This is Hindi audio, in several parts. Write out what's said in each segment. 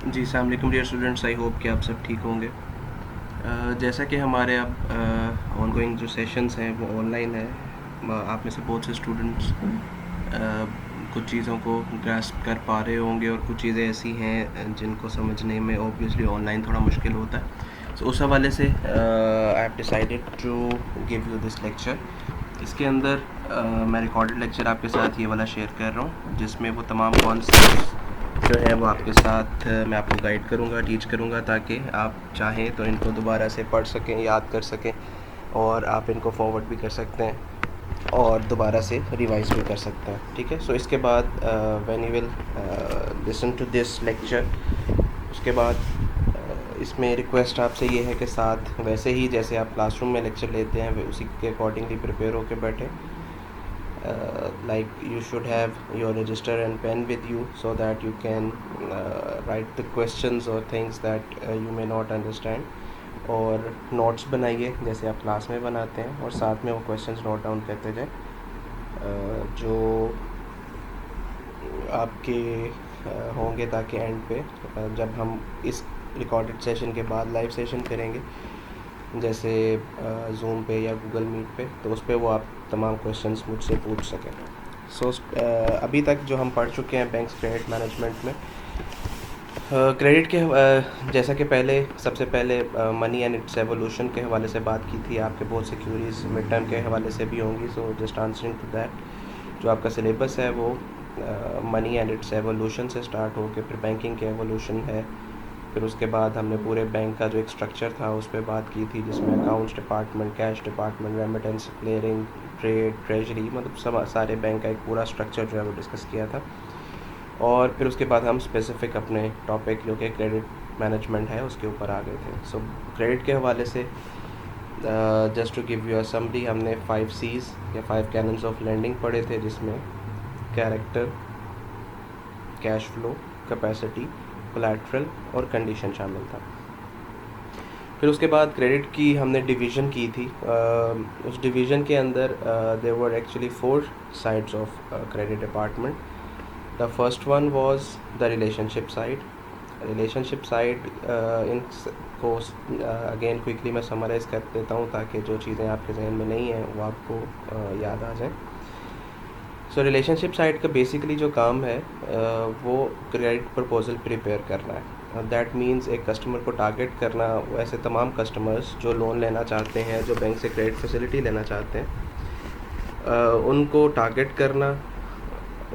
जी, अस्सलाम वालेकुम डियर स्टूडेंट्स, आई होप कि आप सब ठीक होंगे। जैसा कि हमारे अब ऑनगोइंग जो सेशंस हैं वो ऑनलाइन है, आप में से बहुत से स्टूडेंट्स कुछ चीज़ों को ग्रास्प कर पा रहे होंगे और कुछ चीज़ें ऐसी हैं जिनको समझने में ऑब्वियसली ऑनलाइन थोड़ा मुश्किल होता है। सो उस हवाले से I have decided to give you this lecture. इसके अंदर मैं रिकॉर्डेड लेक्चर आपके साथ ये वाला शेयर कर रहा हूँ, जिसमें वो तमाम कॉन्सेप्ट्स जो है वो आपके साथ मैं आपको गाइड करूँगा, टीच करूँगा, ताकि आप चाहें तो इनको दोबारा से पढ़ सकें, याद कर सकें और आप इनको फॉरवर्ड भी कर सकते हैं और दोबारा से रिवाइज भी कर सकते हैं। ठीक है। सो इसके बाद when you will listen to this lecture, उसके बाद इसमें रिक्वेस्ट आपसे ये है कि साथ वैसे ही जैसे आप क्लासरूम में लेक्चर लेते हैं उसी के अकॉर्डिंगली प्रिपेयर होकर बैठें। Like you should have your register and pen with you so that you can write the questions or things that you may not understand, और नोट्स बनाइए जैसे आप क्लास में बनाते हैं और साथ में वो क्वेश्चंस नोट डाउन करते जाएं जो आपके होंगे, ताकि एंड पे जब हम इस रिकॉर्डेड सेशन के बाद लाइव सेशन करेंगे जैसे जूम पे या गूगल मीट पे, तो उस पर वो आप तमाम क्वेश्चंस मुझसे पूछ सकें। सो अभी तक जो हम पढ़ चुके हैं बैंक्स क्रेडिट मैनेजमेंट में, क्रेडिट के जैसा कि सबसे पहले मनी एंड इट्स एवोल्यूशन के हवाले से बात की थी। आपके बहुत से क्यूरीज मिड टर्म के हवाले से भी होंगी, so just answering to that. जो आपका सिलेबस है वो मनी एंड इट्स एवोल्यूशन से स्टार्ट हो के फिर बैंकिंग के एवोल्यूशन है, फिर उसके बाद हमने पूरे बैंक का जो एक स्ट्रक्चर था उस पर बात की थी, जिसमें accounts department, cash department, remittance, clearing, trade, treasury, मतलब सब सारे बैंक का एक पूरा स्ट्रक्चर जो है वो डिस्कस किया था। और फिर उसके बाद हम स्पेसिफ़िक अपने टॉपिक जो कि क्रेडिट मैनेजमेंट है उसके ऊपर आ गए थे। सो क्रेडिट के हवाले से just to give you a summary, हमने 5 C's या 5 कैनन्स ऑफ लेंडिंग पढ़े थे, जिसमें character, cash flow, capacity, collateral और कंडीशन शामिल था। फिर उसके बाद क्रेडिट की हमने डिवीज़न की थी। उस डिवीज़न के अंदर there were actually 4 sides of credit department. The first one was the relationship side. Relationship side इन को अगेन क्विकली मैं समराइज़ कर देता हूँ ताकि जो चीज़ें आपके जहन में नहीं हैं वो आपको याद आ जाएं। सो रिलेशनशिप साइड का बेसिकली जो काम है वो क्रेडिट प्रपोजल प्रिपेयर करना है। दैट मीन्स एक कस्टमर को टारगेट करना, ऐसे तमाम कस्टमर्स जो लोन लेना चाहते हैं, जो बैंक से क्रेडिट फैसिलिटी लेना चाहते हैं, उनको टारगेट करना।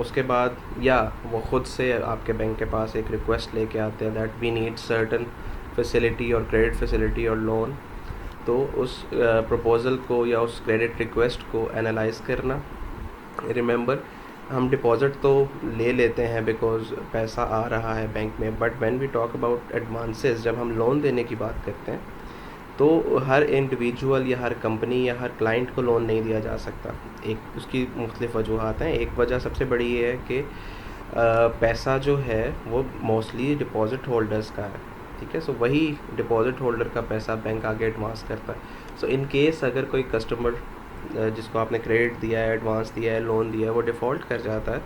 उसके बाद या वो ख़ुद से आपके बैंक के पास एक रिक्वेस्ट लेके आते हैं that we need certain facility और क्रेडिट फैसिलिटी और लोन, तो उस प्रपोज़ल को या उस क्रेडिट रिक्वेस्ट को एनालाइज़ करना। रिमेंबर, हम डिपॉज़िट तो ले लेते हैं बिकॉज़ पैसा आ रहा है बैंक में, but when we talk about advances, जब हम लोन देने की बात करते हैं तो हर इंडिविजुअल या हर कंपनी या हर क्लाइंट को लोन नहीं दिया जा सकता। एक उसकी मुख्तलिफ़ वजूहात हैं। एक वजह सबसे बड़ी ये है कि पैसा जो है वो मोस्टली डिपॉज़िट होल्डर्स का है। ठीक है। सो वही डिपॉज़िट होल्डर का पैसा बैंक आगे एडवांस करता है। सो इन केस अगर कोई कस्टमर जिसको आपने क्रेडिट दिया है, एडवांस दिया है, लोन दिया है, वो डिफ़ॉल्ट कर जाता है,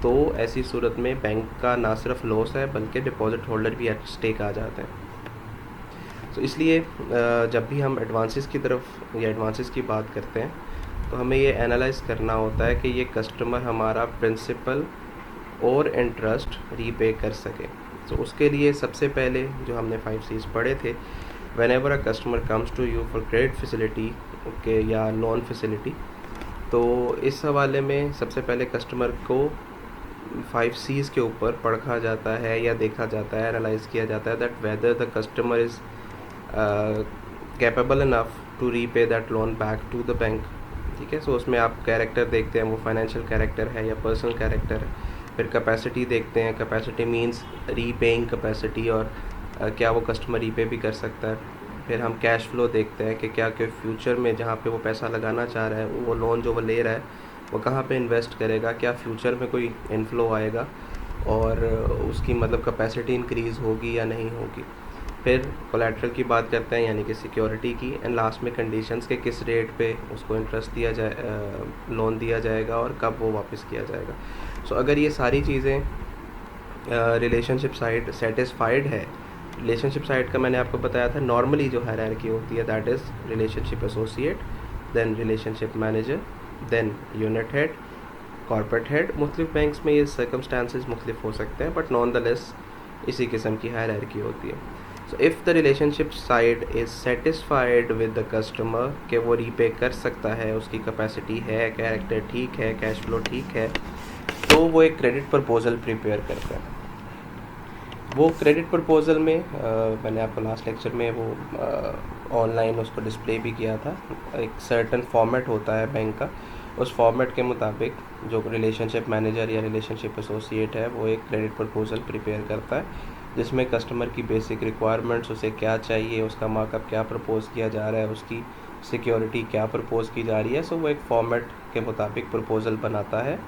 तो ऐसी सूरत में बैंक का ना सिर्फ लॉस है बल्कि डिपॉज़िट होल्डर भी एट स्टेक आ जाते हैं। तो इसलिए जब भी हम एडवांसेस की तरफ या एडवांसेस की बात करते हैं तो हमें ये एनालाइज़ करना होता है कि ये कस्टमर हमारा प्रिंसिपल और इंटरेस्ट रीपे कर सके। तो उसके लिए सबसे पहले जो हमने 5 C's पढ़े थे, whenever a customer comes to you for credit facility के या लोन फैसिलिटी, तो इस हवाले में सबसे पहले कस्टमर को 5 C's के ऊपर पढ़ा जाता है या देखा जाता है, एनालाइज़ किया जाता है that whether the customer is capable enough to repay that loan back to the bank. ठीक है। सो उसमें आप कैरेक्टर देखते हैं, वो फाइनेंशियल कैरेक्टर है या पर्सनल कैरेक्टर है। फिर कैपेसिटी देखते हैं, कैपेसिटी मींस रीपेइंग कैपेसिटी, और क्या वो कस्टमर रीपे भी कर सकता है। फिर हम कैश फ्लो देखते हैं कि क्या कि फ्यूचर में जहाँ पे वो पैसा लगाना चाह रहा है, वो लोन जो वो ले रहा है वो कहाँ पे इन्वेस्ट करेगा, क्या फ्यूचर में कोई इनफ्लो आएगा और उसकी मतलब कैपेसिटी इंक्रीज़ होगी या नहीं होगी। फिर कोलैटरल की बात करते हैं, यानी कि सिक्योरिटी की, एंड लास्ट में कंडीशंस के किस रेट पे उसको इंटरेस्ट दिया लोन दिया जाएगा और कब वो वापस किया जाएगा। सो अगर ये सारी चीज़ें रिलेशनशिप साइड सेटिस्फाइड है, रिलेशनशिप साइड का मैंने आपको बताया था नॉर्मली जो हायरार्की होती है that is relationship associate, then relationship manager, then unit head, corporate head. मुख्तलिफ बैंक्स में ये सर्कमस्टांसेस मुख्तलिफ हो सकते हैं बट नॉन द लेस इसी किस्म की हायरार्की होती है। So if the relationship side is satisfied with the customer कि वो रीपे कर सकता है, उसकी कैपेसिटी है, कैरेक्टर ठीक है, कैश फ्लो ठीक है, तो वो एक क्रेडिट प्रपोज़ल प्रिपेयर करता है। वो क्रेडिट प्रपोज़ल में मैंने आपको लास्ट लेक्चर में वो ऑनलाइन उसको डिस्प्ले भी किया था। एक सर्टन फॉर्मेट होता है बैंक का, उस फॉर्मेट के मुताबिक जो रिलेशनशिप मैनेजर या रिलेशनशिप एसोसिएट है वो एक क्रेडिट प्रपोज़ल प्रिपेयर करता है, जिसमें कस्टमर की बेसिक रिक्वायरमेंट्स, उसे क्या चाहिए, उसका मार्कअप क्या प्रपोज़ किया जा रहा है, उसकी सिक्योरिटी क्या प्रपोज़ की जा रही है। सो वो एक फॉर्मेट के मुताबिक प्रपोज़ल बनाता है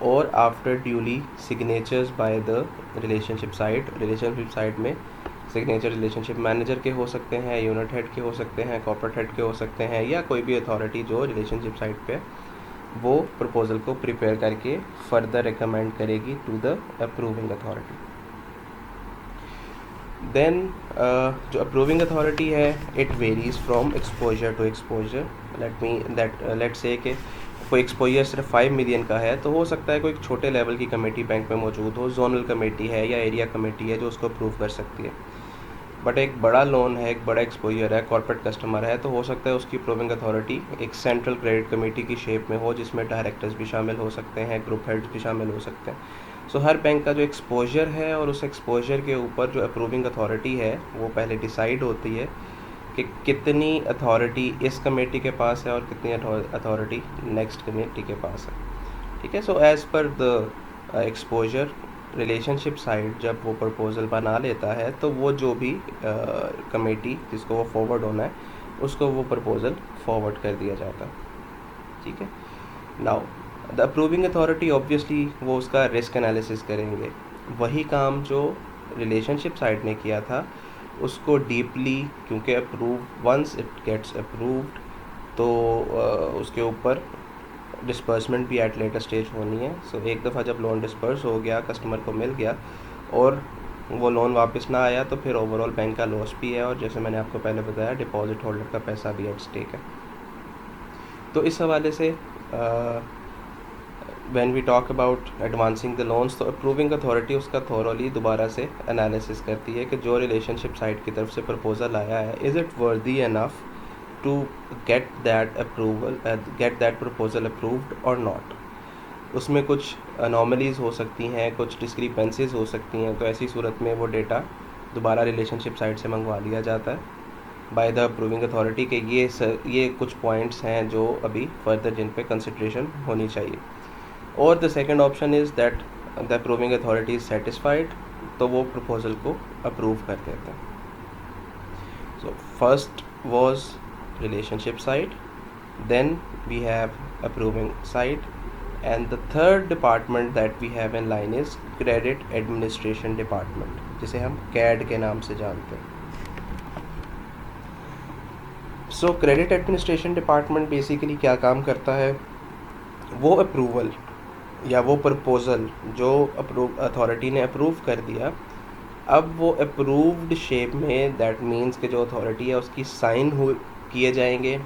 और after duly signatures by the relationship side में सिग्नेचर रिलेशनशिप मैनेजर के हो सकते हैं, यूनिट हेड के हो सकते हैं, कॉर्पोरेट हेड के हो सकते हैं, या कोई भी अथॉरिटी जो रिलेशनशिप साइड पे वो प्रपोज़ल को प्रिपेयर करके फर्दर रिकमेंड करेगी to the approving authority. Then जो अप्रूविंग अथॉरिटी है it varies from exposure to exposure. Let's say कि कोई एक्सपोजर सिर्फ 5 मिलियन का है तो हो सकता है कोई छोटे लेवल की कमेटी बैंक में मौजूद हो, जोनल कमेटी है या एरिया कमेटी है जो उसको अप्रूव कर सकती है। बट एक बड़ा लोन है, एक बड़ा एक्सपोजर है, कॉर्पोरेट कस्टमर है, तो हो सकता है उसकी अप्रूविंग अथॉरिटी एक सेंट्रल क्रेडिट कमेटी की शेप में हो, जिसमें डायरेक्टर्स भी शामिल हो सकते हैं, ग्रुप हेड्स भी शामिल हो सकते हैं। सो हर बैंक का जो एक्सपोजर है और उस एक्सपोजर के ऊपर जो अप्रूविंग अथॉरिटी है वो पहले डिसाइड होती है कि कितनी अथॉरिटी इस कमेटी के पास है और कितनी अथॉरिटी नेक्स्ट कमेटी के पास है। ठीक है, so as per the exposure relationship side जब वो प्रपोज़ल बना लेता है तो वो जो भी कमेटी जिसको वो फॉरवर्ड होना है उसको वो प्रपोज़ल फॉरवर्ड कर दिया जाता है। ठीक है, now the approving authority obviously वो उसका रिस्क एनालिसिस करेंगे, वही काम जो रिलेशनशिप साइड ने किया था उसको डीपली, क्योंकि approve once it gets approved तो उसके ऊपर डिस्पर्समेंट भी एट लेटर स्टेज होनी है। सो एक दफ़ा जब लोन डिस्पर्स हो गया, कस्टमर को मिल गया और वो लोन वापस ना आया तो फिर ओवरऑल बैंक का लॉस भी है, और जैसे मैंने आपको पहले बताया डिपॉजिट होल्डर का पैसा भी एट स्टेक है। तो इस हवाले से when we talk about advancing the loans तो अप्रूविंग अथॉरिटी उसका थॉरोली दोबारा से एनालिसिस करती है कि जो रिलेशनशिप साइड की तरफ से प्रपोज़ल आया है इज़ इट वर्दी enough to get that proposal approved or not। उसमें कुछ अनोमलीज़ हो सकती हैं, कुछ डिस्क्रिपेंसीज हो सकती हैं, तो ऐसी सूरत में वो डेटा दोबारा रिलेशनशिप साइड से मंगवा लिया जाता है बाय द अप्रूविंग अथॉरिटी के ये कुछ पॉइंट्स हैं जो अभी फर्दर जिन पे कंसिड्रेशन होनी चाहिए। और the second option is that the approving authority is satisfied, तो वो प्रपोज़ल को अप्रूव कर देते हैं। So first was relationship side, then we have approving side, and the third department that we have in line is credit administration department, जिसे हम CAD के नाम से जानते हैं। So credit administration department basically क्या काम करता है, वो अप्रूवल या वो प्रपोज़ल जो अथॉरिटी ने अप्रूव कर दिया, अब वो अप्रूव्ड शेप में, दैट मीन्स कि जो अथॉरिटी है उसकी साइन किए जाएंगे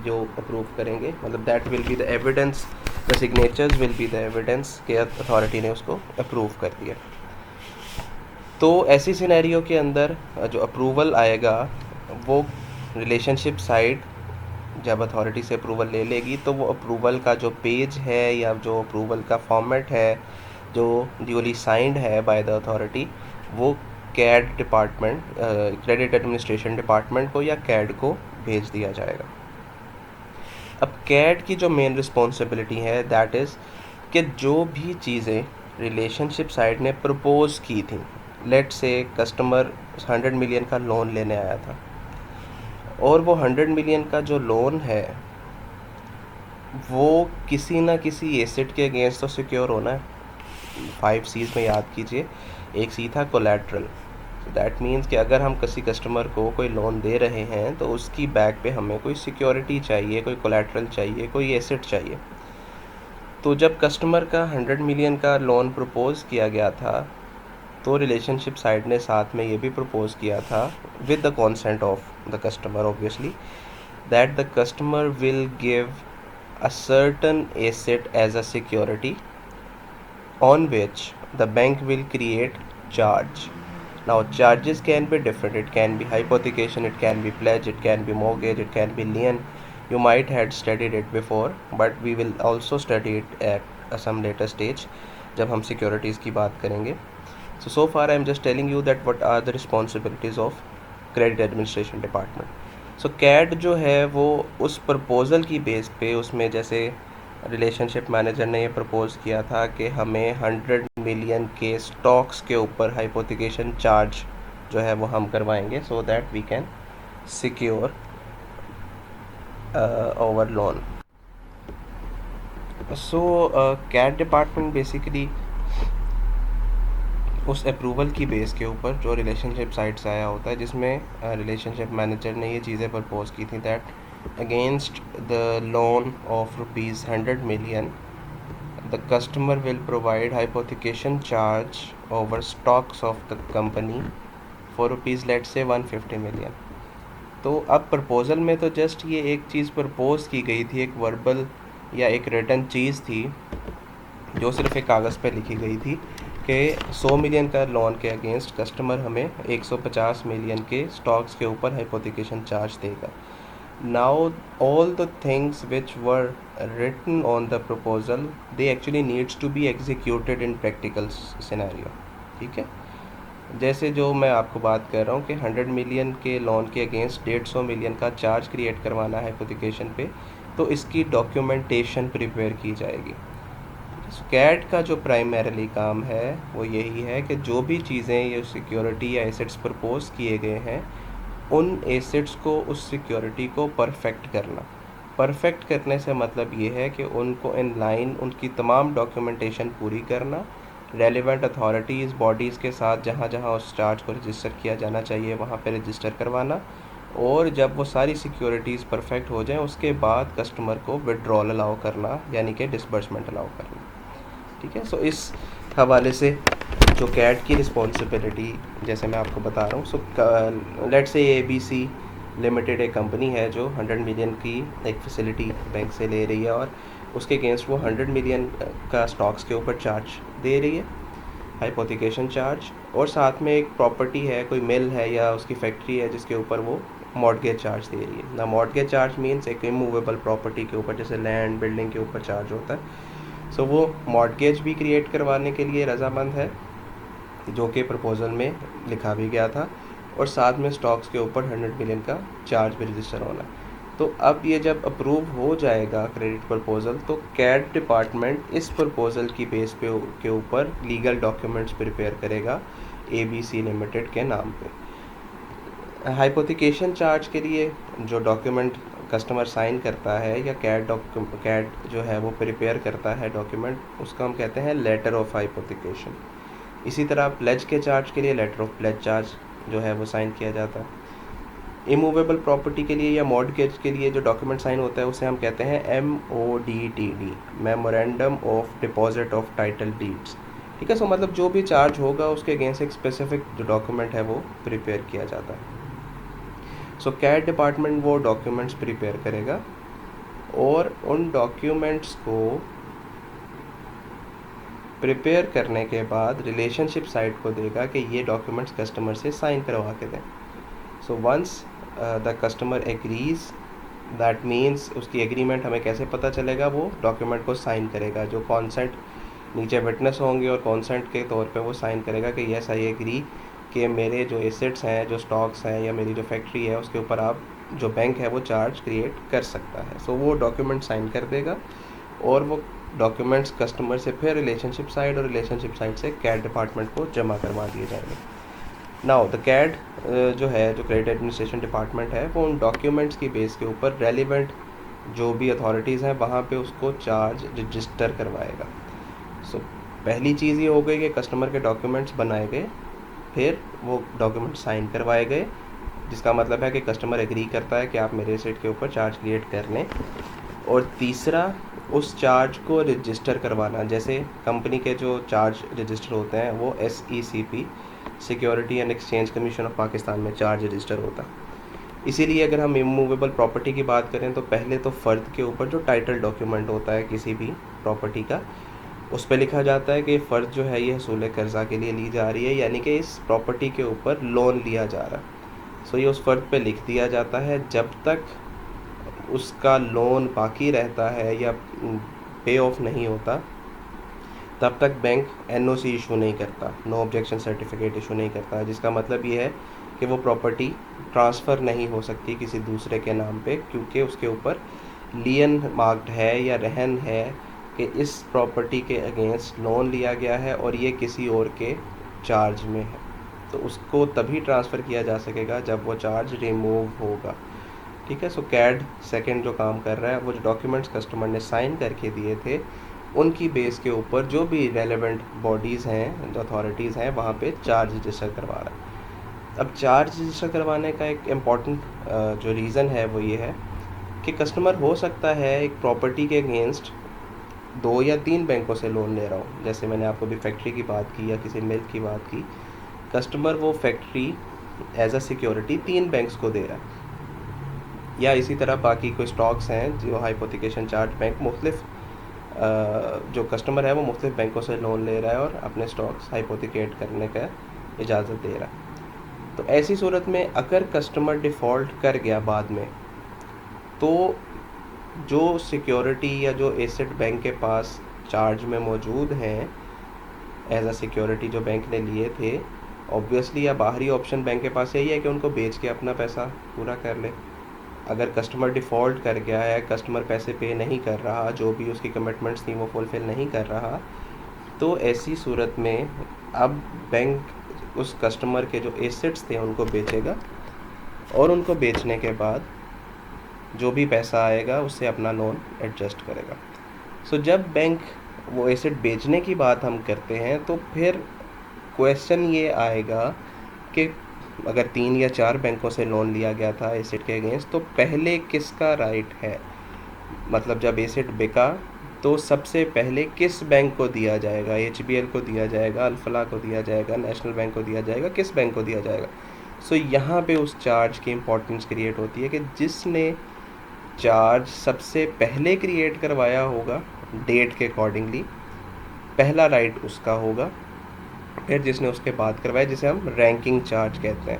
जो अप्रूव करेंगे, मतलब that will be the evidence, the signatures will be the evidence कि अथॉरिटी ने उसको अप्रूव कर दिया। तो ऐसी सिनेरियो के अंदर जो अप्रूवल आएगा वो रिलेशनशिप साइड जब अथॉरिटी से अप्रूवल ले लेगी तो वो अप्रूवल का जो पेज है या जो अप्रूवल का फॉर्मेट है जो ड्यूली साइंड है बाय द अथॉरिटी वो CAD department, credit administration department को या कैड को भेज दिया जाएगा। अब कैड की जो मेन रिस्पॉन्सिबिलिटी है दैट इज़ कि जो भी चीज़ें रिलेशनशिप साइड ने प्रपोज़ की थी, लेट से कस्टमर 100 मिलियन का लोन लेने आया था और वो 100 मिलियन का जो लोन है वो किसी ना किसी एसेट के अगेंस्ट तो सिक्योर होना है। 5 C's में याद कीजिए, एक सी था कोलैटरल। दैट मीन्स कि अगर हम किसी कस्टमर को कोई लोन दे रहे हैं तो उसकी बैक पे हमें कोई सिक्योरिटी चाहिए, कोई कोलैटरल चाहिए, कोई एसेट चाहिए। तो जब कस्टमर का 100 मिलियन का लोन प्रपोज़ किया गया था तो रिलेशनशिप साइड ने साथ में ये भी प्रपोज किया था with the consent of the customer obviously, that the customer will give a certain asset as a security on which the bank will create charge. Now charges can be different. It can be hypothecation, it can be pledge, it can be mortgage, it can be lien. You might had studied it before, but we will also study it at some later stage जब हम securities की बात करेंगे. So far I am just telling you that what are the responsibilities of credit administration department. So CAD जो है वो उस प्रपोज़ल की बेस पे, उसमें जैसे रिलेशनशिप मैनेजर ने ये प्रपोज़ किया था कि हमें 100 मिलियन के स्टॉक्स के ऊपर हाइपोथिकेशन चार्ज जो है वो हम करवाएंगे so that we can secure over loan. So CAD department basically उस अप्रूवल की बेस के ऊपर जो रिलेशनशिप साइड से आया होता है, जिसमें रिलेशनशिप मैनेजर ने ये चीज़ें प्रपोज़ की थी that against the loan of ₹100 million the customer will provide hypothecation charge over stocks of the company for rupees let say 150 million. तो अब प्रपोज़ल में तो जस्ट ये एक चीज़ प्रपोज़ की गई थी, एक वर्बल या एक रिटन चीज़ थी जो सिर्फ एक कागज़ पे लिखी गई थी कि 100 मिलियन का लोन के अगेंस्ट कस्टमर हमें 150 मिलियन के स्टॉक्स के ऊपर हाइपोथिकेशन चार्ज देगा. Now all the things which were written on the proposal they actually needs to be executed in practical scenario. ठीक है, जैसे जो मैं आपको बात कर रहा हूँ कि 100 मिलियन के लोन के अगेंस्ट 150 मिलियन का चार्ज क्रिएट करवाना है हाइपोथिकेशन पे, तो इसकी डॉक्यूमेंटेशन प्रिपेयर की जाएगी. कैड का जो प्राइमरीली काम है वो यही है कि जो भी चीज़ें ये सिक्योरिटी या एसेट्स प्रपोज किए गए हैं, उन एसेट्स को, उस सिक्योरिटी को परफेक्ट करना. परफेक्ट करने से मतलब ये है कि उनको इन लाइन, उनकी तमाम डॉक्यूमेंटेशन पूरी करना, रेलिवेंट अथॉरिटीज़ बॉडीज़ के साथ जहाँ जहाँ उस चार्ज को रजिस्टर किया जाना चाहिए वहाँ पे रजिस्टर करवाना, और जब वो सारी सिक्योरिटीज़ परफेक्ट हो जाएं उसके बाद कस्टमर को विड्रॉल अलाउ करना, यानी कि डिसबर्समेंट अलाउ करना. ठीक है, सो इस हवाले से जो कैड की रिस्पॉन्सिबिलिटी जैसे मैं आपको बता रहा हूँ, सो लेट से ABC लिमिटेड एक कंपनी है जो 100 मिलियन की एक फैसिलिटी बैंक से ले रही है और उसके अगेंस्ट वो 100 मिलियन का स्टॉक्स के ऊपर चार्ज दे रही है, हाइपोथिकेशन चार्ज, और साथ में एक प्रॉपर्टी है, कोई मिल है या उसकी फैक्ट्री है जिसके ऊपर वो मॉर्गेज चार्ज दे रही है. ना मॉर्गेज चार्ज मीन्स एक इमूवेबल प्रॉपर्टी के ऊपर, जैसे लैंड बिल्डिंग के ऊपर चार्ज होता है. सो वो मॉर्गेज भी क्रिएट करवाने के लिए रजामंद है, जो कि प्रपोज़ल में लिखा भी गया था, और साथ में स्टॉक्स के ऊपर 100 मिलियन का चार्ज भी रजिस्टर होना. तो अब ये जब अप्रूव हो जाएगा क्रेडिट प्रपोज़ल, तो कैड डिपार्टमेंट इस प्रपोज़ल की बेस पे के ऊपर लीगल डॉक्यूमेंट्स प्रिपेयर करेगा ABC लिमिटेड के नाम पे. हाइपोथिकेशन चार्ज के लिए जो डॉक्यूमेंट कस्टमर साइन करता है या कैड जो है वो प्रिपेयर करता है डॉक्यूमेंट, उसका हम कहते हैं लेटर ऑफ हाइपोथिकेशन. इसी तरह प्लेज के चार्ज के लिए लेटर ऑफ प्लेज चार्ज जो है वो साइन किया जाता है. इमूवेबल प्रॉपर्टी के लिए या मॉर्गेज के लिए जो डॉक्यूमेंट साइन होता है उसे हम कहते हैं MODTD, memorandum of deposit of title deeds. ठीक है, सो मतलब जो भी चार्ज होगा उसके अगेंस्ट एक स्पेसिफिक जो डॉक्यूमेंट है वो प्रिपेयर किया जाता है. सो कैड डिपार्टमेंट वो डॉक्यूमेंट्स प्रिपेयर करेगा और उन डॉक्यूमेंट्स को प्रिपेयर करने के बाद रिलेशनशिप साइड को देगा कि ये डॉक्यूमेंट्स कस्टमर से साइन करवा के दें. So once the customer agrees, that means उसकी एग्रीमेंट हमें कैसे पता चलेगा, वो डॉक्यूमेंट को साइन करेगा. जो कॉन्सेंट नीचे विटनेस होंगे और कॉन्सेंट के तौर पे वो साइन करेगा कि यस आई एग्री कि मेरे जो एसेट्स हैं, जो स्टॉक्स हैं या मेरी जो फैक्ट्री है उसके ऊपर आप जो बैंक है वो चार्ज क्रिएट कर सकता है. सो वो डॉक्यूमेंट साइन कर देगा और वो डॉक्यूमेंट्स कस्टमर से फिर रिलेशनशिप साइड और रिलेशनशिप साइड से कैड डिपार्टमेंट को जमा करवा दिए जाएंगे. नाउ द कैड जो है, जो क्रेडिट एडमिनिस्ट्रेशन डिपार्टमेंट है, वो उन डॉक्यूमेंट्स की बेस के ऊपर रेलिवेंट जो भी अथॉरिटीज़ हैं वहाँ पे उसको चार्ज रजिस्टर करवाएगा. सो पहली चीज़ ये हो गई कि कस्टमर के डॉक्यूमेंट्स बनाए गए, फिर वो डॉक्यूमेंट साइन करवाए गए, जिसका मतलब है कि कस्टमर एग्री करता है कि आप मेरे एसेट के ऊपर चार्ज क्रिएट कर लें. और तीसरा उस चार्ज को रजिस्टर करवाना। जैसे कंपनी के जो चार्ज रजिस्टर होते हैं वो SECP, security and exchange commission of Pakistan में चार्ज रजिस्टर होता। इसीलिए अगर हम इमूवेबल प्रॉपर्टी की बात करें तो पहले तो फ़र्द के ऊपर जो टाइटल डॉक्यूमेंट होता है किसी भी प्रॉपर्टी का, उस पर लिखा जाता है कि फ़र्द जो है ये हसूल कर्ज़ा के लिए ली जा रही है, यानी कि इस प्रॉपर्टी के ऊपर लोन लिया जा रहा है। सो ये उस फ़र्द पे लिख दिया जाता है। जब तक उसका लोन बाकी रहता है या पे ऑफ नहीं होता, तब तक बैंक NOC इशू नहीं करता, नो ऑब्जेक्शन सर्टिफिकेट इशू नहीं करता, जिसका मतलब ये है कि वो प्रॉपर्टी ट्रांसफ़र नहीं हो सकती किसी दूसरे के नाम पे, क्योंकि उसके ऊपर लियन मार्क्ड है या रहन है कि इस प्रॉपर्टी के अगेंस्ट लोन लिया गया है और ये किसी और के चार्ज में है। तो उसको तभी ट्रांसफ़र किया जा सकेगा जब वो चार्ज रिमूव होगा। ठीक है। सो कैड सेकंड जो काम कर रहा है, वो जो डॉक्यूमेंट्स कस्टमर ने साइन करके दिए थे उनकी बेस के ऊपर जो भी रेलेवेंट बॉडीज़ हैं, जो अथॉरिटीज़ हैं, वहाँ पे चार्ज रजिस्टर करवा रहा है। अब चार्ज रजिस्टर करवाने का एक इम्पॉर्टेंट जो रीज़न है वो ये है कि कस्टमर हो सकता है एक प्रॉपर्टी के अगेंस्ट 2 या 3 बैंकों से लोन ले रहा हो। जैसे मैंने आपको भी फैक्ट्री की बात की या किसी मिल्क की बात की, कस्टमर वो factory as a security 3 banks को दे रहा है, या इसी तरह बाकी कोई स्टॉक्स हैं जो हाइपोथिकेशन चार्ज बैंक मुख्तलिफ जो कस्टमर है वो मुख्तलिफ बैंकों से लोन ले रहा है और अपने स्टॉक्स हाइपोथिकेट करने का इजाज़त दे रहा है। तो ऐसी सूरत में अगर कस्टमर डिफ़ॉल्ट कर गया बाद में, तो जो सिक्योरिटी या जो एसेट बैंक के पास चार्ज में मौजूद हैं एज अ सिक्योरिटी जो बैंक ने लिए थे, ऑब्वियसली या बाहरी ऑप्शन बैंक के पास यही है कि उनको बेच के अपना पैसा पूरा कर ले। अगर कस्टमर डिफ़ॉल्ट कर गया है, कस्टमर पैसे पे नहीं कर रहा, जो भी उसकी कमिटमेंट्स थी वो फुलफ़िल नहीं कर रहा, तो ऐसी सूरत में अब बैंक उस कस्टमर के जो एसेट्स थे उनको बेचेगा और उनको बेचने के बाद जो भी पैसा आएगा उससे अपना लोन एडजस्ट करेगा। सो जब बैंक वो एसेट बेचने की बात हम करते हैं तो फिर क्वेश्चन ये आएगा कि अगर 3 या 4 बैंकों से लोन लिया गया था एसेट के अगेंस्ट, तो पहले किसका राइट है? मतलब जब एसेट बिका तो सबसे पहले किस बैंक को दिया जाएगा? HBL को दिया जाएगा, अल्फला को दिया जाएगा, नेशनल बैंक को दिया जाएगा, किस बैंक को दिया जाएगा? सो यहाँ पे उस चार्ज की इम्पोर्टेंस क्रिएट होती है कि जिसने चार्ज सबसे पहले क्रिएट करवाया होगा डेट के अकॉर्डिंगली, पहला राइट उसका होगा। फिर जिसने उसके बाद करवाया, जिसे हम रैंकिंग चार्ज कहते हैं,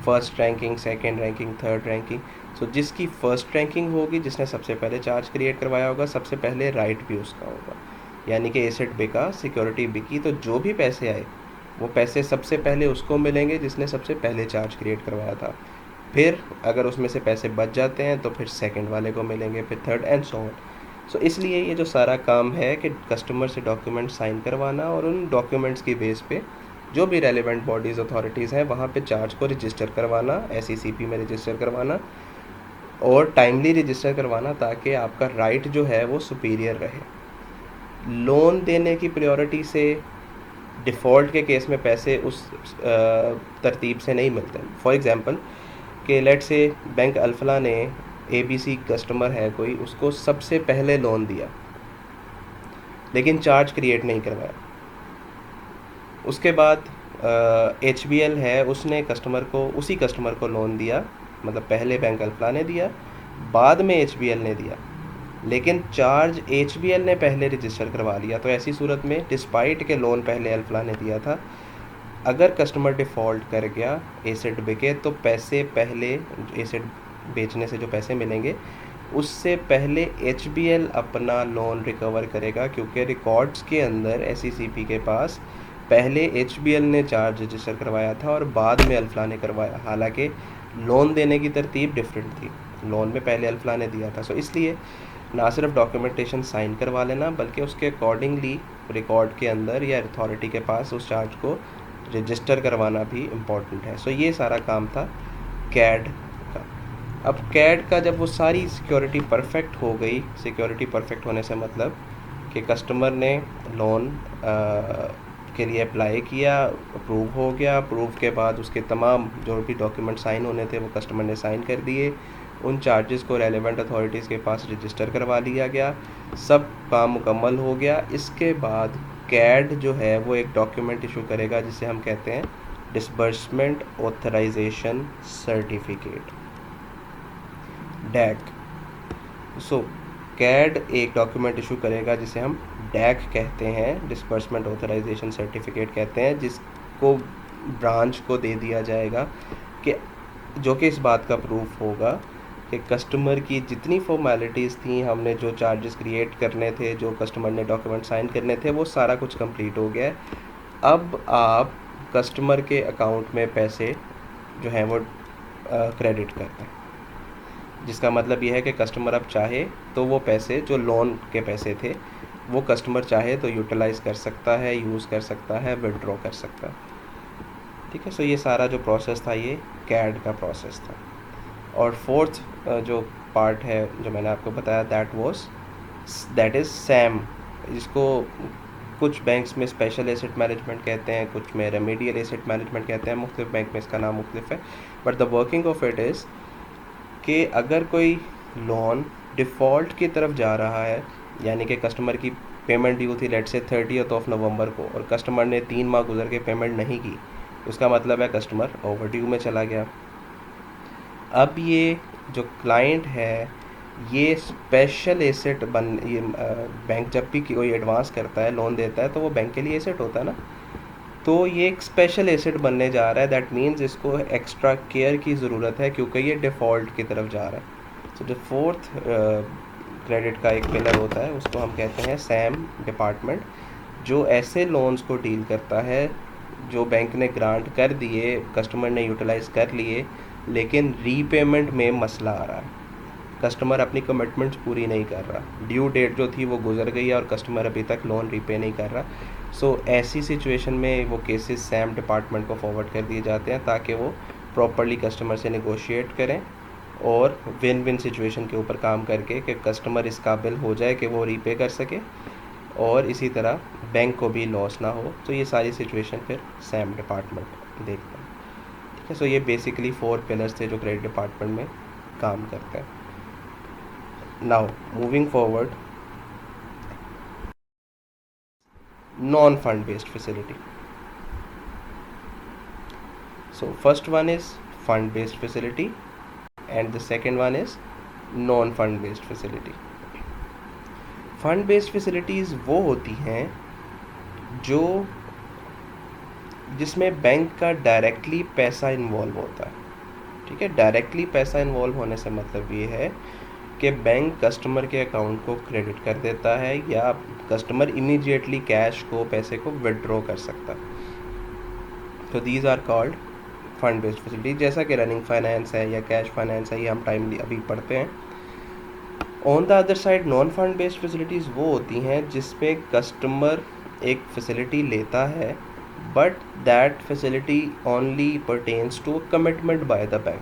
first ranking, second ranking, third ranking. So जिसकी फर्स्ट रैंकिंग होगी, जिसने सबसे पहले चार्ज क्रिएट करवाया होगा, सबसे पहले राइट भी उसका होगा। यानी कि एसेट बिका, सिक्योरिटी बिकी, तो जो भी पैसे आए वो पैसे सबसे पहले उसको मिलेंगे जिसने सबसे पहले चार्ज क्रिएट करवाया था। फिर अगर उसमें से पैसे बच जाते हैं तो फिर सेकंड वाले को मिलेंगे, फिर थर्ड एंड सो ऑन। सो इसलिए ये जो सारा काम है कि कस्टमर से डॉक्यूमेंट साइन करवाना और उन डॉक्यूमेंट्स की बेस पे जो भी रेलेवेंट बॉडीज़ अथॉरिटीज़ हैं वहाँ पे चार्ज को रजिस्टर करवाना, SECP में रजिस्टर करवाना और टाइमली रजिस्टर करवाना, ताकि आपका राइट जो है वो सुपीरियर रहे। लोन देने की प्रायोरिटी से डिफ़ॉल्ट के केस में पैसे उस तरतीब से नहीं मिलते। फॉर एग्ज़ाम्पल कि लेट से बैंक अल्फला ने ABC कस्टमर है कोई, उसको सबसे पहले लोन दिया लेकिन चार्ज क्रिएट नहीं करवाया। उसके बाद HBL है, उसने उसी कस्टमर को लोन दिया, मतलब पहले बैंक अल्फला ने दिया, बाद में HBL ने दिया, लेकिन चार्ज HBL ने पहले रजिस्टर करवा लिया। तो ऐसी सूरत में डिस्पाइट के लोन पहले अल्फला ने दिया था, अगर कस्टमर डिफ़ॉल्ट कर गया, एसेट बिके, तो पैसे पहले एसेट बेचने से जो पैसे मिलेंगे उससे पहले HBL अपना लोन रिकवर करेगा, क्योंकि रिकॉर्ड्स के अंदर SECP के पास पहले HBL ने चार्ज रजिस्टर करवाया था और बाद में अल्फला ने करवाया। हालांकि लोन देने की तरतीब डिफरेंट थी, लोन में पहले अल्फला ने दिया था। सो इसलिए ना सिर्फ डॉक्यूमेंटेशन साइन करवा लेना, बल्कि उसके अकॉर्डिंगली रिकॉर्ड के अंदर या अथॉरिटी के पास उस चार्ज को रजिस्टर करवाना भी इम्पॉर्टेंट है। सो ये सारा काम था कैड का। अब कैड का जब वो सारी सिक्योरिटी परफेक्ट हो गई, सिक्योरिटी परफेक्ट होने से मतलब कि कस्टमर ने लोन के लिए अप्लाई किया, अप्रूव हो गया, अप्रूव के बाद उसके तमाम जो भी डॉक्यूमेंट साइन होने थे वो कस्टमर ने साइन कर दिए, उन चार्जेस को रेलेवेंट अथॉरिटीज़ के पास रजिस्टर करवा लिया गया, सब काम मुकम्मल हो गया। इसके बाद कैड जो है वो एक डॉक्यूमेंट इशू करेगा जिसे हम कहते हैं डिसबर्समेंट ऑथराइजेशन सर्टिफिकेट, डैक। सो कैड एक डॉक्यूमेंट इशू करेगा जिसे हम डैक कहते हैं, डिसबर्समेंट ऑथराइजेशन सर्टिफिकेट कहते हैं, जिसको ब्रांच को दे दिया जाएगा कि जो कि इस बात का प्रूफ होगा कि कस्टमर की जितनी फॉर्मेलिटीज़ थी, हमने जो चार्जेस क्रिएट करने थे, जो कस्टमर ने डॉक्यूमेंट साइन करने थे, वो सारा कुछ कंप्लीट हो गया है। अब आप कस्टमर के अकाउंट में पैसे जो हैं वो क्रेडिट करते हैं, जिसका मतलब ये है कि कस्टमर अब चाहे तो वो पैसे जो लोन के पैसे थे वो कस्टमर चाहे तो यूटिलाइज़ कर सकता है, यूज़ कर सकता है, विड्रॉ कर सकता है। ठीक है। सो ये सारा जो प्रोसेस था ये कैड का प्रोसेस था। और फोर्थ जो पार्ट है जो मैंने आपको बताया दैट इज़ सैम, जिसको कुछ बैंक्स में स्पेशल एसेट मैनेजमेंट कहते हैं, कुछ में रेमेडियल एसेट मैनेजमेंट कहते हैं, मुख्तलिफ बैंक में इसका नाम मुख्तलिफ है। But the working of it is कि अगर कोई लोन डिफ़ॉल्ट की तरफ जा रहा है, यानी कि कस्टमर की पेमेंट ड्यू थी लेट से 30 नवंबर को और कस्टमर ने 3 माह गुजर के पेमेंट नहीं की, उसका मतलब है कस्टमर ओवरड्यू में चला गया। अब ये जो क्लाइंट है ये स्पेशल एसेट ये बैंक जब भी कोई एडवांस करता है, लोन देता है, तो वो बैंक के लिए एसेट होता है ना, तो ये एक स्पेशल एसेट बनने जा रहा है। दैट मीन्स इसको एक्स्ट्रा केयर की ज़रूरत है क्योंकि ये डिफ़ॉल्ट की तरफ जा रहा है। सो जो फोर्थ क्रेडिट का एक पिलर होता है उसको हम कहते हैं सैम डिपार्टमेंट, जो ऐसे लोन्स को डील करता है जो बैंक ने ग्रांट कर दिए, कस्टमर ने यूटिलाइज़ कर लिए, लेकिन रीपेमेंट में मसला आ रहा है, कस्टमर अपनी कमिटमेंट्स पूरी नहीं कर रहा, ड्यू डेट जो थी वो गुजर गई है और कस्टमर अभी तक लोन रीपे नहीं कर रहा। सो ऐसी सिचुएशन में वो केसेस सैम डिपार्टमेंट को फॉरवर्ड कर दिए जाते हैं ताकि वो प्रॉपरली कस्टमर से नेगोशिएट करें और विन विन सिचुएशन के ऊपर काम करके कि कस्टमर इस काबिल हो जाए कि वो रीपे कर सके और इसी तरह बैंक को भी लॉस ना हो। तो ये सारी सिचुएशन फिर सैम डिपार्टमेंट देखते हैं। ठीक है। सो ये बेसिकली 4 पिलर्स थे जो क्रेडिट डिपार्टमेंट में काम करते हैं। Now moving forward, non fund based facility. So first one is fund based facility and the second one is non fund based facility. Fund based facilities वो होती हैं जो जिसमें बैंक का डायरेक्टली पैसा इन्वॉल्व होता है। ठीक है। डायरेक्टली पैसा इन्वॉल्व होने से मतलब ये है कि बैंक कस्टमर के अकाउंट को क्रेडिट कर देता है या कस्टमर इमीडिएटली कैश को, पैसे को विड्रॉ कर सकता है। तो these are called fund based facility. जैसा कि रनिंग फाइनेंस है या कैश फाइनेंस है, ये हम टाइमली अभी पढ़ते हैं। On the other side non fund based facilities वो होती हैं जिसमें कस्टमर एक फैसिलिटी लेता है but that facility only pertains to commitment by the bank.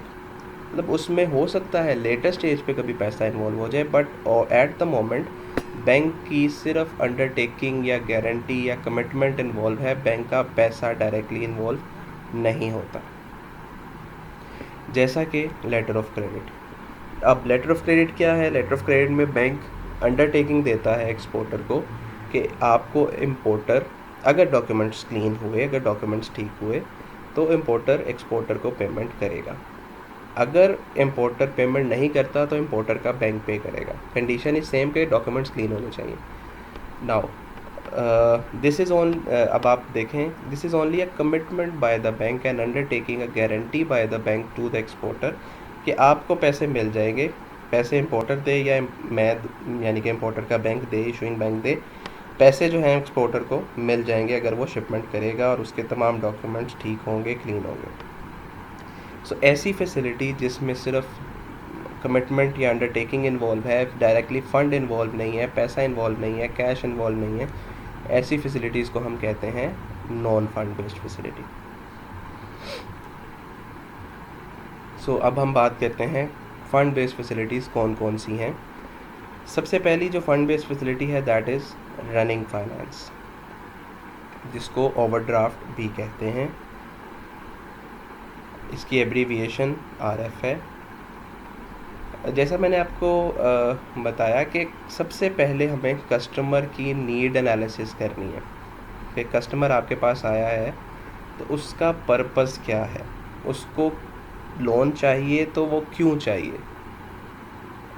मतलब उसमें हो सकता है लेटर स्टेज पे कभी पैसा इन्वॉल्व हो जाए but at the moment bank की सिर्फ अंडरटेकिंग या गारंटी या कमिटमेंट इन्वॉल्व है, बैंक का पैसा डायरेक्टली इन्वॉल्व नहीं होता। जैसा कि लेटर ऑफ क्रेडिट। अब लेटर ऑफ क्रेडिट क्या है? लेटर ऑफ क्रेडिट में बैंक अंडरटेकिंग देता है एक्सपोर्टर को कि आपको इम्पोर्टर अगर डॉक्यूमेंट्स क्लीन हुए, अगर डॉक्यूमेंट्स ठीक हुए तो इम्पोर्टर एक्सपोर्टर को पेमेंट करेगा। अगर इम्पोर्टर पेमेंट नहीं करता तो इम्पोर्टर का बैंक पे करेगा। कंडीशन इज सेम के डॉक्यूमेंट्स क्लीन होने चाहिए। नाउ दिस इज़ ऑन अब आप देखें, this is only a commitment by the bank and undertaking a guarantee by the bank to the exporter कि आपको पैसे मिल जाएंगे। पैसे इम्पोर्टर दे या मैं यानी कि इम्पोर्टर का बैंक दे, इशूइंग बैंक दे, पैसे जो हैं एक्सपोर्टर को मिल जाएंगे अगर वो शिपमेंट करेगा और उसके तमाम डॉक्यूमेंट्स ठीक होंगे, क्लीन होंगे। सो ऐसी फैसिलिटी जिसमें सिर्फ कमिटमेंट या अंडरटेकिंग इन्वॉल्व है, डायरेक्टली फ़ंड इन्वॉल्व नहीं है, पैसा इन्वॉल्व नहीं है, कैश इन्वॉल्व नहीं है, ऐसी फैसिलिटीज़ को हम कहते हैं नॉन फंड बेस्ड फैसिलिटी। सो अब हम बात करते हैं फ़ंड बेस्ड फैसिलिटीज़ कौन कौन सी हैं। सबसे पहली जो फ़ंड बेस्ड फैसिलिटी है दैट इज़ रनिंग फाइनेंस, जिसको ओवरड्राफ्ट भी कहते हैं। इसकी एब्रीविएशन RF है, जैसा मैंने आपको बताया कि सबसे पहले हमें कस्टमर की नीड एनालिसिस करनी है कि कस्टमर आपके पास आया है तो उसका पर्पस क्या है, उसको लोन चाहिए तो वो क्यों चाहिए,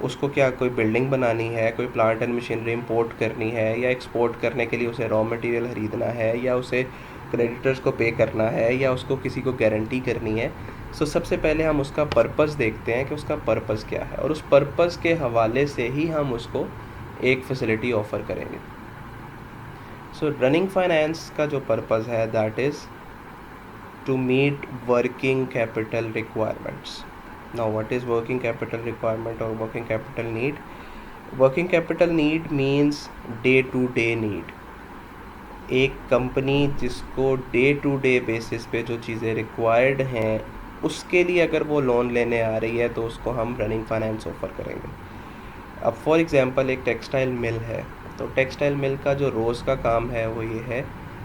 उसको क्या कोई बिल्डिंग बनानी है, कोई प्लांट एंड मशीनरी इंपोर्ट करनी है, या एक्सपोर्ट करने के लिए उसे रॉ मटेरियल ख़रीदना है, या उसे क्रेडिटर्स को पे करना है, या उसको किसी को गारंटी करनी है। सबसे पहले हम उसका पर्पस देखते हैं कि उसका पर्पस क्या है, और उस पर्पस के हवाले से ही हम उसको एक फैसिलिटी ऑफ़र करेंगे। रनिंग फाइनेंस का जो पर्पस है that is to meet working capital requirements. Now, what is working capital requirement or working capital need? Working capital need means day to day need. एक कंपनी जिसको डे टू डे बेसिस पे जो चीज़ें रिक्वायर्ड हैं उसके लिए अगर वो लोन लेने आ रही है तो उसको हम रनिंग फाइनेंस ऑफ़र करेंगे। अब फॉर एग्ज़ाम्पल एक टेक्सटाइल मिल है, तो टेक्सटाइल मिल का जो रोज़ का काम है वो ये है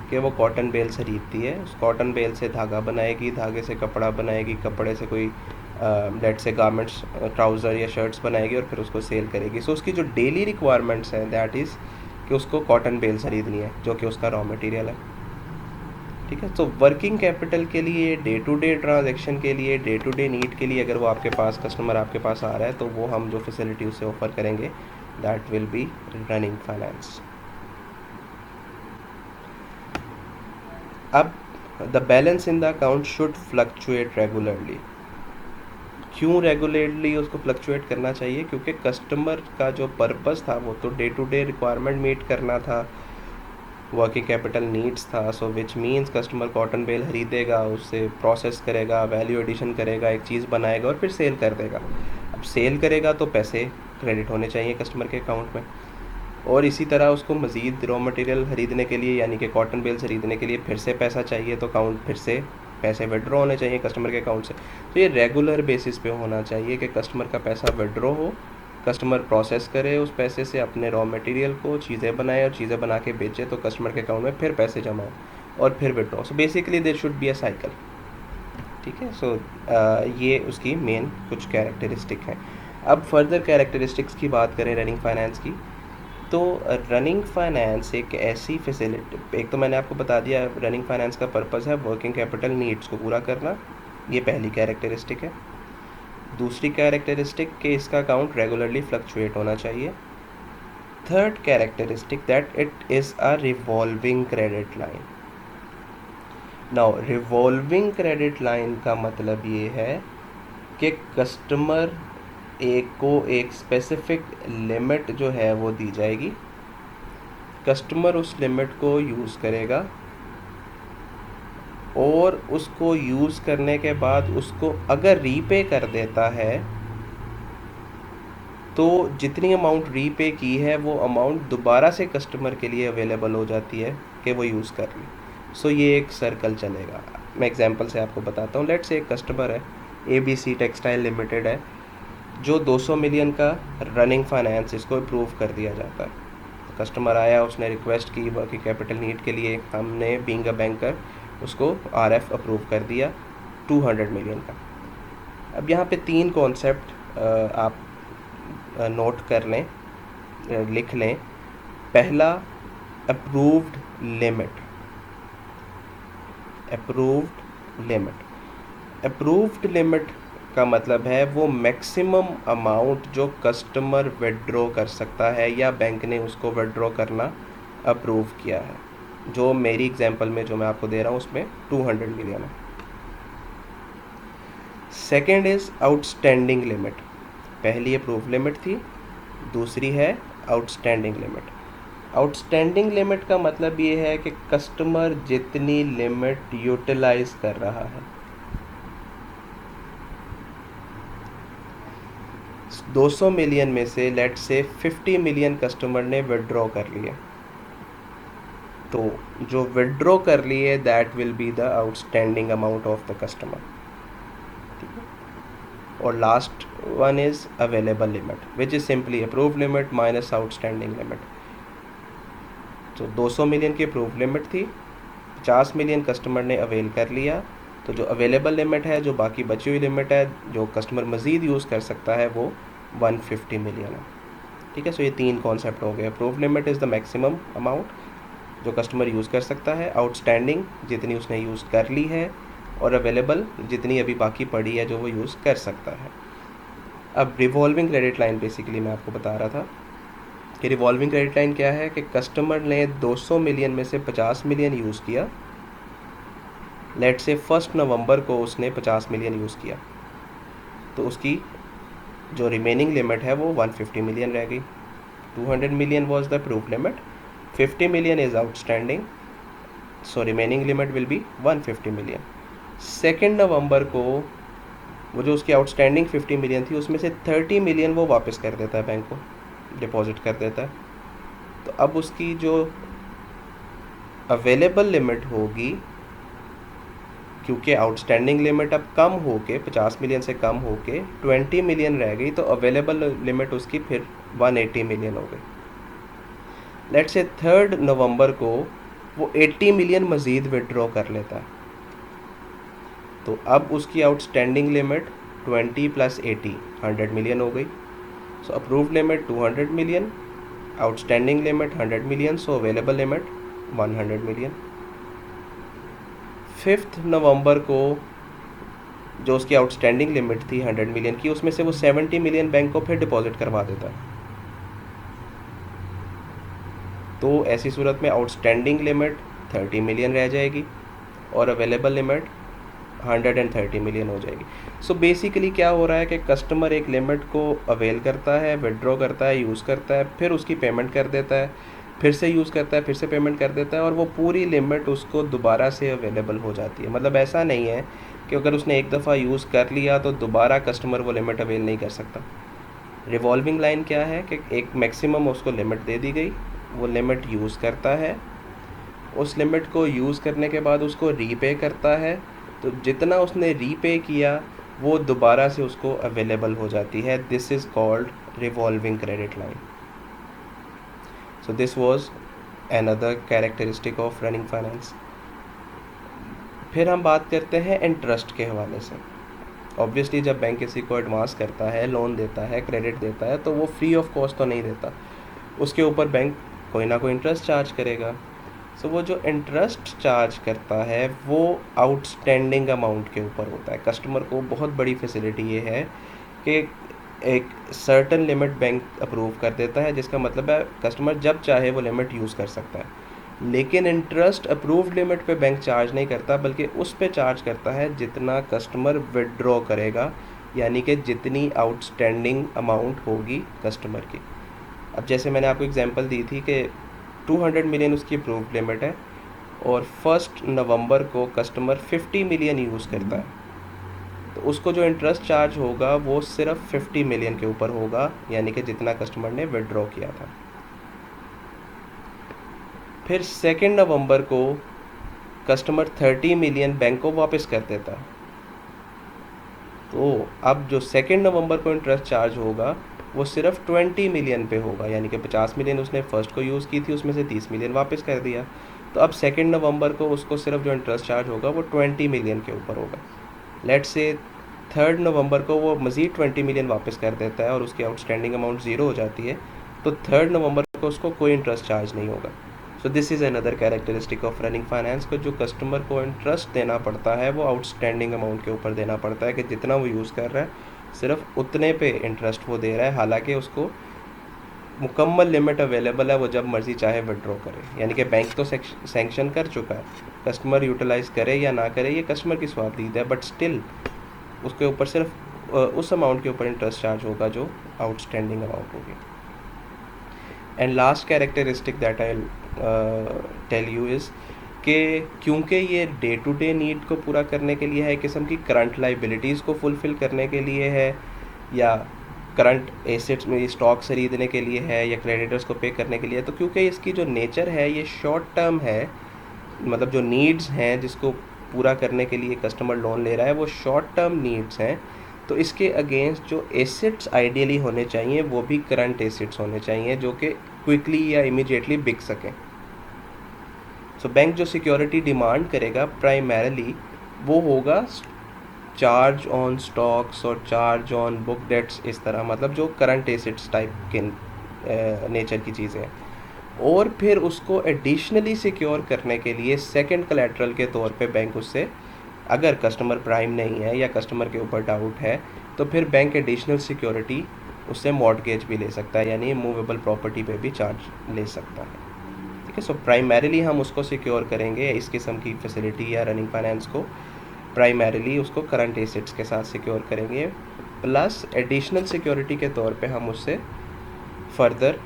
कि वो कॉटन बेल खरीदती है, उस कॉटन बेल से धागा बनाएगी, धागे से कपड़ा बनाएगी, कपड़े से कोई लेट से गारमेंट्स, ट्राउज़र या शर्ट्स बनाएगी और फिर उसको सेल करेगी। उसकी जो डेली रिक्वायरमेंट्स हैं दैट इज़ कि उसको कॉटन बेल खरीदनी है जो कि उसका रॉ मटेरियल है। ठीक है, वर्किंग कैपिटल के लिए, डे टू डे ट्रांजैक्शन के लिए, डे टू डे नीड के लिए अगर वो आपके पास कस्टमर आपके पास आ रहा है तो वो हम जो फैसिलिटी उसे ऑफ़र करेंगे that will be running finance. अब the balance in the account should fluctuate regularly. क्यों रेगुलरली उसको फ्लक्चुएट करना चाहिए? क्योंकि कस्टमर का जो पर्पस था वो तो day to day requirement meet करना था, वर्किंग कैपिटल नीड्स था। Which means customer cotton bale खरीदेगा, उससे प्रोसेस करेगा, वैल्यू एडिशन करेगा, एक चीज़ बनाएगा और फिर सेल कर देगा। अब सेल करेगा तो पैसे क्रेडिट होने चाहिए कस्टमर के अकाउंट में, और इसी तरह उसको मज़ीद रॉ मटेरियल ख़रीदने के लिए यानी कि कॉटन बेल ख़रीदने के लिए फिर से पैसा चाहिए, तो अकाउंट फिर से पैसे विड्रॉ होने चाहिए कस्टमर के अकाउंट से। तो ये रेगुलर बेसिस पे होना चाहिए कि कस्टमर का पैसा विड्रॉ हो, कस्टमर प्रोसेस करे उस पैसे से अपने रॉ मटेरियल को, चीज़ें बनाए और चीज़ें बना के बेचे, तो कस्टमर के अकाउंट में फिर पैसे जमा हो और फिर withdraw. Basically there should be a cycle. ठीक है, ये उसकी मेन कुछ कैरेक्टरिस्टिक हैं। अब फर्दर कैरेक्टरिस्टिक्स की बात करें रनिंग फाइनेंस की, तो रनिंग फाइनेंस एक ऐसी फैसिलिटी, एक तो मैंने आपको बता दिया रनिंग फाइनेंस का पर्पस है वर्किंग कैपिटल नीड्स को पूरा करना, ये पहली कैरेक्टरिस्टिक है। दूसरी कैरेक्टरिस्टिक कि इसका अकाउंट रेगुलरली फ्लक्चुएट होना चाहिए। Third characteristic that it is a revolving credit line. Now revolving credit line का मतलब ये है कि कस्टमर एक स्पेसिफिक लिमिट जो है वो दी जाएगी, कस्टमर उस लिमिट को यूज़ करेगा और उसको यूज़ करने के बाद उसको अगर रीपे कर देता है तो जितनी अमाउंट रीपे की है वो अमाउंट दोबारा से कस्टमर के लिए अवेलेबल हो जाती है कि वो यूज़ कर ले। ये एक सर्कल चलेगा। मैं एग्जांपल से आपको बताता हूँ। लेट्स से एक कस्टमर है, ABC टेक्सटाइल लिमिटेड है, जो 200 मिलियन का रनिंग फाइनेंस इसको अप्रूव कर दिया जाता है। तो कस्टमर आया, उसने रिक्वेस्ट की वर्किंग कैपिटल नीड के लिए, हमने बीइंग अ बैंकर उसको RF अप्रूव कर दिया 200 मिलियन का। अब यहाँ पे 3 कॉन्सेप्ट आप नोट कर लें, लिख लें। पहला, अप्रूव्ड लिमिट। अप्रूव्ड लिमिट का मतलब है वो मैक्सिमम अमाउंट जो कस्टमर विड्रॉ कर सकता है या बैंक ने उसको विड्रॉ करना अप्रूव किया है। जो मेरी एग्जांपल में जो मैं आपको दे रहा हूँ उसमें 200 मिलियन है। Second is outstanding limit. पहली अप्रूव लिमिट थी, दूसरी है आउटस्टैंडिंग लिमिट। आउटस्टैंडिंग लिमिट का मतलब ये है कि कस्टमर जितनी लिमिट यूटिलाइज कर रहा है, 200 मिलियन में से लेट से 50 मिलियन कस्टमर ने विड्रॉ कर लिए, तो जो विड्रॉ कर लिए that will be the outstanding amount of the customer. ठीक है, और last one is available limit which is simply approve limit minus outstanding limit. तो 200 मिलियन की अप्रूव लिमिट थी, 50 मिलियन कस्टमर ने अवेल कर लिया, तो जो अवेलेबल लिमिट है, जो बाकी बची हुई लिमिट है जो कस्टमर मज़ीद यूज़ कर सकता है, वो 150 मिलियन है। ठीक है, सो ये 3 कॉन्सेप्ट हो गए। Approved limit is the maximum amount जो कस्टमर यूज़ कर सकता है, आउटस्टैंडिंग जितनी उसने यूज़ कर ली है, और अवेलेबल जितनी अभी बाकी पड़ी है जो वो यूज़ कर सकता है। अब रिवॉल्विंग क्रेडिट लाइन बेसिकली मैं आपको बता रहा था कि रिवॉल्विंग क्रेडिट लाइन क्या है कि कस्टमर ने 200 मिलियन में से 50 मिलियन यूज़ किया। लेट से 1 नवंबर को उसने 50 मिलियन यूज़ किया, तो उसकी जो रिमेनिंग लिमिट है वो 150 मिलियन रह गई। 200 million was the approved limit, 50 million is outstanding, so remaining limit will be 150 million. 2 नवंबर को वो जो उसकी आउटस्टैंडिंग 50 मिलियन थी उसमें से 30 मिलियन वो वापस कर देता है, बैंक को डिपॉजिट कर देता है। तो अब उसकी जो अवेलेबल लिमिट होगी, क्योंकि आउटस्टैंडिंग लिमिट अब कम होके 50 मिलियन से कम होके 20 मिलियन रह गई, तो अवेलेबल लिमिट उसकी फिर 180 मिलियन हो गई। लेट्स से 3 नवंबर को वो 80 मिलियन मज़ीद विड्रॉ कर लेता है, तो अब उसकी आउटस्टैंडिंग लिमिट 20 + 80 100 मिलियन हो गई। So approved limit 200 million, outstanding limit 100 million, so available limit 100 million. 5 नवंबर को जो उसकी आउटस्टैंडिंग लिमिट थी 100 मिलियन की, उसमें से वो 70 मिलियन बैंक को फिर डिपॉजिट करवा देता है। तो ऐसी सूरत में आउटस्टैंडिंग लिमिट 30 मिलियन रह जाएगी और अवेलेबल लिमिट 130 मिलियन हो जाएगी। सो बेसिकली क्या हो रहा है कि कस्टमर एक लिमिट को अवेल करता है, विड्रॉ करता है, यूज़ करता है, फिर उसकी पेमेंट कर देता है, फिर से यूज़ करता है, फिर से पेमेंट कर देता है, और वो पूरी लिमिट उसको दोबारा से अवेलेबल हो जाती है। मतलब ऐसा नहीं है कि अगर उसने एक दफ़ा यूज़ कर लिया तो दोबारा कस्टमर वो लिमिट अवेल नहीं कर सकता। रिवॉल्विंग लाइन क्या है कि एक मैक्सिमम उसको लिमिट दे दी गई, वो लिमिट यूज़ करता है, उस लिमिट को यूज़ करने के बाद उसको रीपे करता है, तो जितना उसने रीपे किया वो दोबारा से उसको अवेलेबल हो जाती है। This is called revolving credit line. So this was another characteristic of running finance. फिर हम बात करते हैं इंटरेस्ट के हवाले से। ऑब्वियसली जब बैंक किसी को एडवांस करता है, लोन देता है, क्रेडिट देता है, तो वो फ्री ऑफ कॉस्ट तो नहीं देता, उसके ऊपर बैंक कोई ना कोई इंटरेस्ट चार्ज करेगा। सो वो जो इंटरेस्ट चार्ज करता है वो आउटस्टैंडिंग अमाउंट के ऊपर होता है। कस्टमर को बहुत बड़ी फैसिलिटी ये है कि एक सर्टन लिमिट बैंक अप्रूव कर देता है, जिसका मतलब है कस्टमर जब चाहे वो लिमिट यूज़ कर सकता है। लेकिन इंटरेस्ट अप्रूव्ड लिमिट पे बैंक चार्ज नहीं करता, बल्कि उस पे चार्ज करता है जितना कस्टमर विड्रॉ करेगा, यानी कि जितनी आउटस्टैंडिंग अमाउंट होगी कस्टमर की। अब जैसे मैंने आपको एग्जांपल दी थी कि 200 मिलियन उसकी अप्रूव्ड लिमिट है और 1 नवंबर को कस्टमर 50 मिलियन यूज़ करता है, तो उसको जो इंटरेस्ट चार्ज होगा वो सिर्फ 50 मिलियन के ऊपर होगा, यानी कि जितना कस्टमर ने विड्रॉ किया था। फिर 2 नवंबर को कस्टमर 30 मिलियन बैंक को वापस कर देता है, तो अब जो 2 नवंबर को इंटरेस्ट चार्ज होगा वो सिर्फ 20 मिलियन पे होगा, यानी कि 50 मिलियन उसने फर्स्ट को यूज़ की थी, उसमें से 30 मिलियन वापस कर दिया, तो अब 2 नवंबर को उसको सिर्फ जो इंटरेस्ट चार्ज होगा वो 20 मिलियन के ऊपर होगा। लेट्स से 3 नवंबर को वो मज़ीद 20 मिलियन वापस कर देता है और उसकी आउटस्टैंडिंग अमाउंट 0 हो जाती है, तो 3 नवंबर को उसको कोई इंटरेस्ट चार्ज नहीं होगा। So this is another characteristic of running finance को जो कस्टमर को इंटरेस्ट देना पड़ता है वो आउटस्टैंडिंग अमाउंट के ऊपर देना पड़ता है, कि जितना वो यूज़ कर रहा है सिर्फ उतने पे इंटरेस्ट वो दे रहा है, हालांकि उसको मुकम्मल लिमिट अवेलेबल है, वो जब मर्ज़ी चाहे विड्रॉ करे। यानी कि बैंक तो सैंक्शन कर चुका है, कस्टमर यूटिलाइज़ करे या ना करे ये कस्टमर की स्वाधीन है, बट स्टिल उसके ऊपर सिर्फ उस अमाउंट के ऊपर इंटरेस्ट चार्ज होगा जो आउटस्टैंडिंग अमाउंट होगी। And last characteristic that I tell you is कि क्योंकि ये डे टू डे नीड को पूरा करने के लिए है, किस्म की करंट लाइबिलिटीज़ को फुलफ़िल करने के लिए है, या करंट एसेट्स में स्टॉक खरीदने के लिए है, या क्रेडिटर्स को पे करने के लिए है, तो क्योंकि इसकी जो नेचर है ये शॉर्ट टर्म है, मतलब जो नीड्स हैं जिसको पूरा करने के लिए कस्टमर लोन ले रहा है वो शॉर्ट टर्म नीड्स हैं, तो इसके अगेंस्ट जो एसेट्स आइडियली होने चाहिए वो भी करंट एसेट्स होने चाहिए जो कि क्विकली या इमीडिएटली बिक सकें। सो बैंक जो सिक्योरिटी डिमांड करेगा प्राइमरीली वो होगा चार्ज ऑन स्टॉक्स और चार्ज ऑन बुक डेट्स, इस तरह, मतलब जो करंट एसेट्स टाइप के नेचर की चीज़ें हैं। और फिर उसको एडिशनली सिक्योर करने के लिए सेकंड कलेटरल के तौर पे बैंक उससे, अगर कस्टमर प्राइम नहीं है या कस्टमर के ऊपर डाउट है, तो फिर बैंक एडिशनल सिक्योरिटी उससे मॉर्टगेज भी ले सकता है, यानी मूवेबल प्रॉपर्टी पे भी चार्ज ले सकता है। ठीक है, सो प्राइमरीली हम उसको सिक्योर करेंगे, इस किस्म की फैसिलिटी या रनिंग फाइनेंस को प्राइमरीली उसको करंट एसेट्स के साथ सिक्योर करेंगे, प्लस एडिशनल सिक्योरिटी के तौर पे हम उससे फर्दर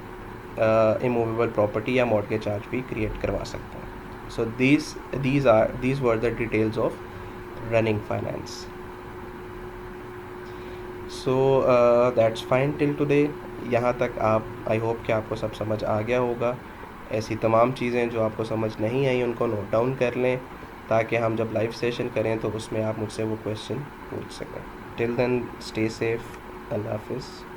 इमूवेबल प्रॉपर्टी या मॉर्टगेज चार्ज भी क्रिएट करवा सकते हैं। सो these were the details of running finance. So that's fine till today. यहाँ तक आप, आई होप कि आपको सब समझ आ गया होगा। ऐसी तमाम चीज़ें जो आपको समझ नहीं आई उनको नोट डाउन कर लें, ताकि हम जब लाइव सेशन करें तो उसमें आप मुझसे वो क्वेश्चन पूछ सकें। टिल देन स्टे सेफ, अल्लाह हाफिज़।